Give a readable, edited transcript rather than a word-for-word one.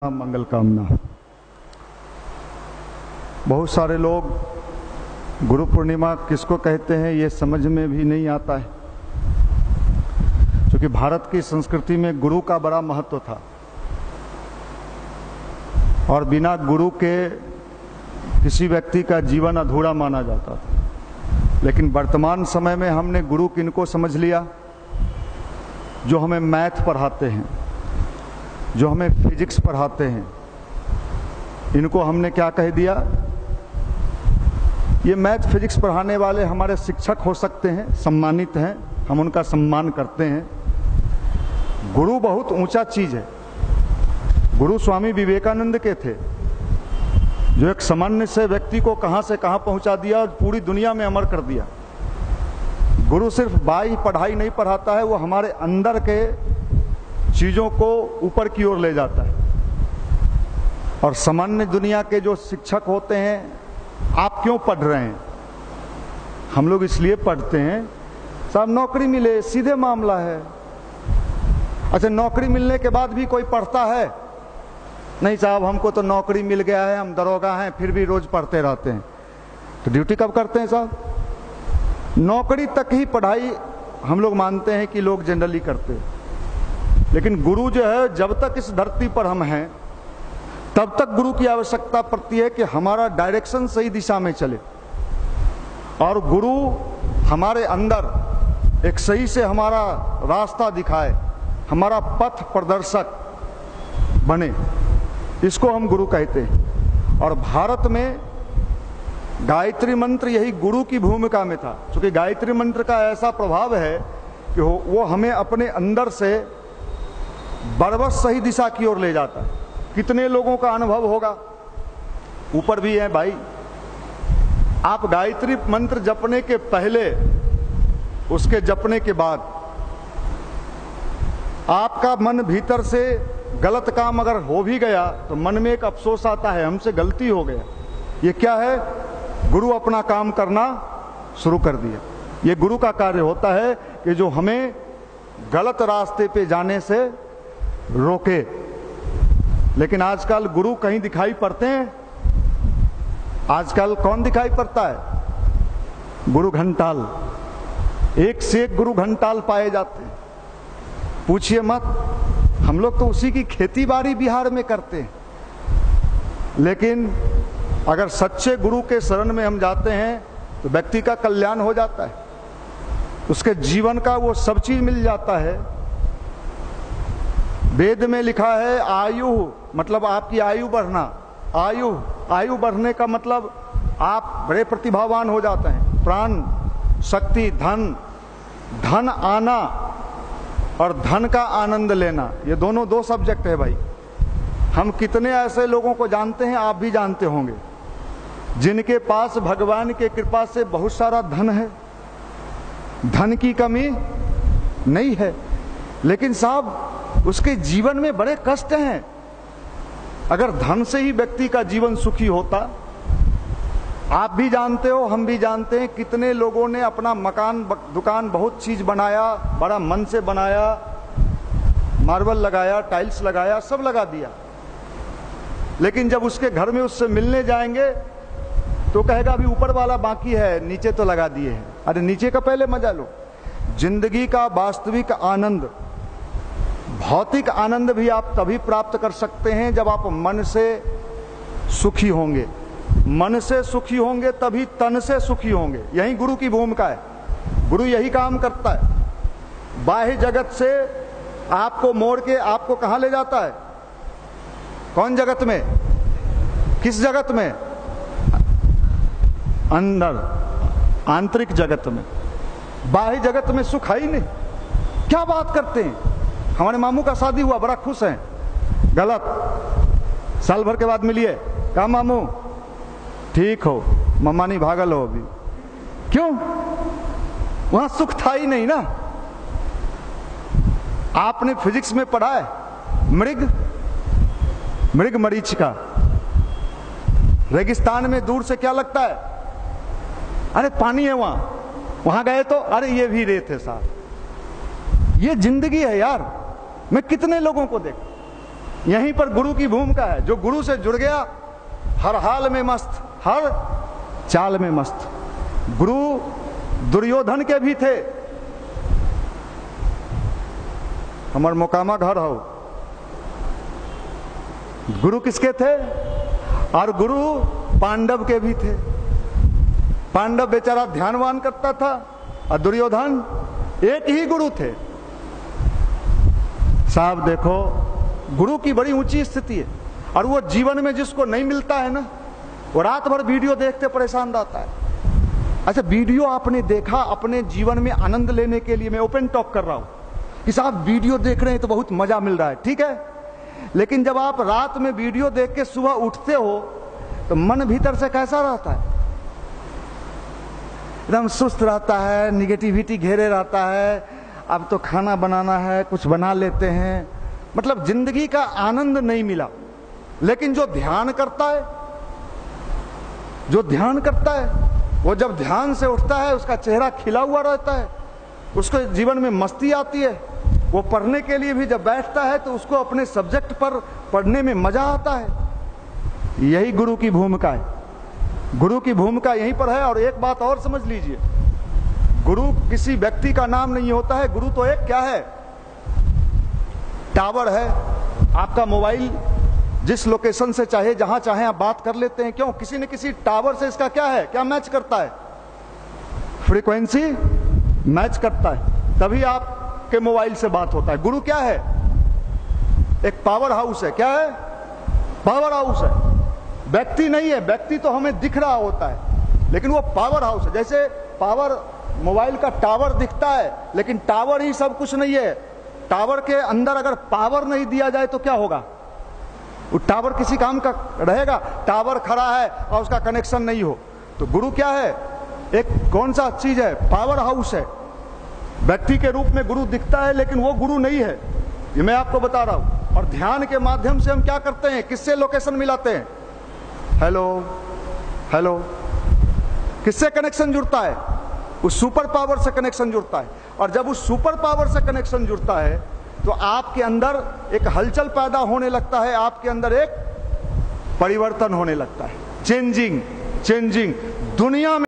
मंगल कामना। बहुत सारे लोग गुरु पूर्णिमा किसको कहते हैं ये समझ में भी नहीं आता है, क्योंकि भारत की संस्कृति में गुरु का बड़ा महत्व था और बिना गुरु के किसी व्यक्ति का जीवन अधूरा माना जाता था। लेकिन वर्तमान समय में हमने गुरु किनको समझ लिया? जो हमें मैथ पढ़ाते हैं, जो हमें फिजिक्स पढ़ाते हैं, इनको हमने क्या कह दिया? ये मैथ फिजिक्स पढ़ाने वाले हमारे शिक्षक हो सकते हैं, सम्मानित हैं, हम उनका सम्मान करते हैं। गुरु बहुत ऊंचा चीज है। गुरु स्वामी विवेकानंद के थे, जो एक सामान्य से व्यक्ति को कहां से कहां पहुंचा दिया और पूरी दुनिया में अमर कर दिया। गुरु सिर्फ बाई पढ़ाई नहीं पढ़ाता है, वो हमारे अंदर के चीजों को ऊपर की ओर ले जाता है। और सामान्य दुनिया के जो शिक्षक होते हैं, आप क्यों पढ़ रहे हैं? हम लोग इसलिए पढ़ते हैं साहब नौकरी मिले, सीधे मामला है। अच्छा, नौकरी मिलने के बाद भी कोई पढ़ता है? नहीं साहब, हमको तो नौकरी मिल गया है, हम दरोगा हैं, फिर भी रोज पढ़ते रहते हैं। तो ड्यूटी कब करते हैं साहब? नौकरी तक ही पढ़ाई हम लोग मानते हैं कि लोग जनरली करते हैं। लेकिन गुरु जो है, जब तक इस धरती पर हम हैं तब तक गुरु की आवश्यकता पड़ती है कि हमारा डायरेक्शन सही दिशा में चले और गुरु हमारे अंदर एक सही से हमारा रास्ता दिखाए, हमारा पथ प्रदर्शक बने। इसको हम गुरु कहते हैं। और भारत में गायत्री मंत्र यही गुरु की भूमिका में था, क्योंकि गायत्री मंत्र का ऐसा प्रभाव है कि वो हमें अपने अंदर से बरबस सही दिशा की ओर ले जाता है। कितने लोगों का अनुभव होगा, ऊपर भी है भाई, आप गायत्री मंत्र जपने के पहले, उसके जपने के बाद आपका मन भीतर से गलत काम अगर हो भी गया तो मन में एक अफसोस आता है, हमसे गलती हो गया। ये क्या है? गुरु अपना काम करना शुरू कर दिया। ये गुरु का कार्य होता है कि जो हमें गलत रास्ते पे जाने से रोके। लेकिन आजकल गुरु कहीं दिखाई पड़ते हैं? आजकल कौन दिखाई पड़ता है? गुरु घंटाल। एक से एक गुरु घंटाल पाए जाते हैं, पूछिए मत। हम लोग तो उसी की खेती बाड़ी बिहार में करते हैं। लेकिन अगर सच्चे गुरु के शरण में हम जाते हैं तो व्यक्ति का कल्याण हो जाता है, उसके जीवन का वो सब चीज मिल जाता है। वेद में लिखा है आयु, मतलब आपकी आयु बढ़ना। आयु बढ़ने का मतलब आप बड़े प्रतिभावान हो जाते हैं। प्राण, शक्ति, धन आना और धन का आनंद लेना, ये दोनों दो सब्जेक्ट है भाई। हम कितने ऐसे लोगों को जानते हैं, आप भी जानते होंगे, जिनके पास भगवान के कृपा से बहुत सारा धन है, धन की कमी नहीं है, लेकिन साहब उसके जीवन में बड़े कष्ट हैं। अगर धन से ही व्यक्ति का जीवन सुखी होता, आप भी जानते हो, हम भी जानते हैं, कितने लोगों ने अपना मकान, दुकान, बहुत चीज बनाया, बड़ा मन से बनाया, मार्बल लगाया, टाइल्स लगाया, सब लगा दिया। लेकिन जब उसके घर में उससे मिलने जाएंगे तो कहेगा अभी ऊपर वाला बाकी है, नीचे तो लगा दिए हैं। अरे नीचे का पहले मजा लो। जिंदगी का वास्तविक आनंद, भौतिक आनंद भी आप तभी प्राप्त कर सकते हैं जब आप मन से सुखी होंगे। मन से सुखी होंगे तभी तन से सुखी होंगे। यही गुरु की भूमिका है। गुरु यही काम करता है। बाह्य जगत से आपको मोड़ के आपको कहां ले जाता है? कौन जगत में? किस जगत में? अंदर, आंतरिक जगत में। बाह्य जगत में सुख है ही नहीं। क्या बात करते हैं? हमारे मामू का शादी हुआ, बड़ा खुश हैं। गलत। साल भर के बाद मिलिए, कहा मामू ठीक हो, मम्मा नहीं भागल हो अभी। क्यों? वहां सुख था ही नहीं ना। आपने फिजिक्स में पढ़ा है मृग मरीचिका। रेगिस्तान में दूर से क्या लगता है? अरे पानी है वहां गए तो अरे ये भी रेत है साहब। ये जिंदगी है यार। मैं कितने लोगों को देख, यहीं पर गुरु की भूमिका है। जो गुरु से जुड़ गया हर हाल में मस्त, हर चाल में मस्त। गुरु दुर्योधन के भी थे। हमार मोकामा घर हो, गुरु किसके थे? और गुरु पांडव के भी थे। पांडव बेचारा ध्यानवान करता था और दुर्योधन एक ही गुरु थे। साहब देखो, गुरु की बड़ी ऊंची स्थिति है। और वो जीवन में जिसको नहीं मिलता है ना, वो रात भर वीडियो देखते परेशान रहता है। अच्छा, वीडियो आपने देखा अपने जीवन में आनंद लेने के लिए, मैं ओपन टॉक कर रहा हूं कि साहब वीडियो देख रहे हैं तो बहुत मजा मिल रहा है, ठीक है। लेकिन जब आप रात में वीडियो देख के सुबह उठते हो तो मन भीतर से कैसा रहता है? एकदम सुस्त रहता है, निगेटिविटी घेरे रहता है। अब तो खाना बनाना है, कुछ बना लेते हैं, मतलब जिंदगी का आनंद नहीं मिला। लेकिन जो ध्यान करता है, जो ध्यान करता है, वो जब ध्यान से उठता है उसका चेहरा खिला हुआ रहता है, उसको जीवन में मस्ती आती है। वो पढ़ने के लिए भी जब बैठता है तो उसको अपने सब्जेक्ट पर पढ़ने में मजा आता है। यही गुरु की भूमिका है। गुरु की भूमिका यहीं पर है। और एक बात और समझ लीजिए, गुरु किसी व्यक्ति का नाम नहीं होता है। गुरु तो एक क्या है? टावर है। आपका मोबाइल जिस लोकेशन से चाहे जहां चाहे आप बात कर लेते हैं। क्यों? किसी न किसी टावर से इसका क्या है, क्या मैच करता है? फ्रीक्वेंसी मैच करता है, तभी आपके मोबाइल से बात होता है। गुरु क्या है? एक पावर हाउस है। क्या है? पावर हाउस है। व्यक्ति नहीं है। व्यक्ति तो हमें दिख रहा होता है, लेकिन वो पावर हाउस है। जैसे पावर, मोबाइल का टावर दिखता है, लेकिन टावर ही सब कुछ नहीं है। टावर के अंदर अगर पावर नहीं दिया जाए तो क्या होगा? वो टावर किसी काम का रहेगा? टावर खड़ा है और उसका कनेक्शन नहीं हो तो गुरु क्या है? एक कौन सा चीज है? पावर हाउस है। व्यक्ति के रूप में गुरु दिखता है, लेकिन वो गुरु नहीं है। ये मैं आपको बता रहा हूं। और ध्यान के माध्यम से हम क्या करते हैं? किससे लोकेशन मिलाते हैं? हेलो हेलो, किससे कनेक्शन जुड़ता है? उस सुपर पावर से कनेक्शन जुड़ता है। और जब उस सुपर पावर से कनेक्शन जुड़ता है तो आपके अंदर एक हलचल पैदा होने लगता है, आपके अंदर एक परिवर्तन होने लगता है। चेंजिंग दुनिया में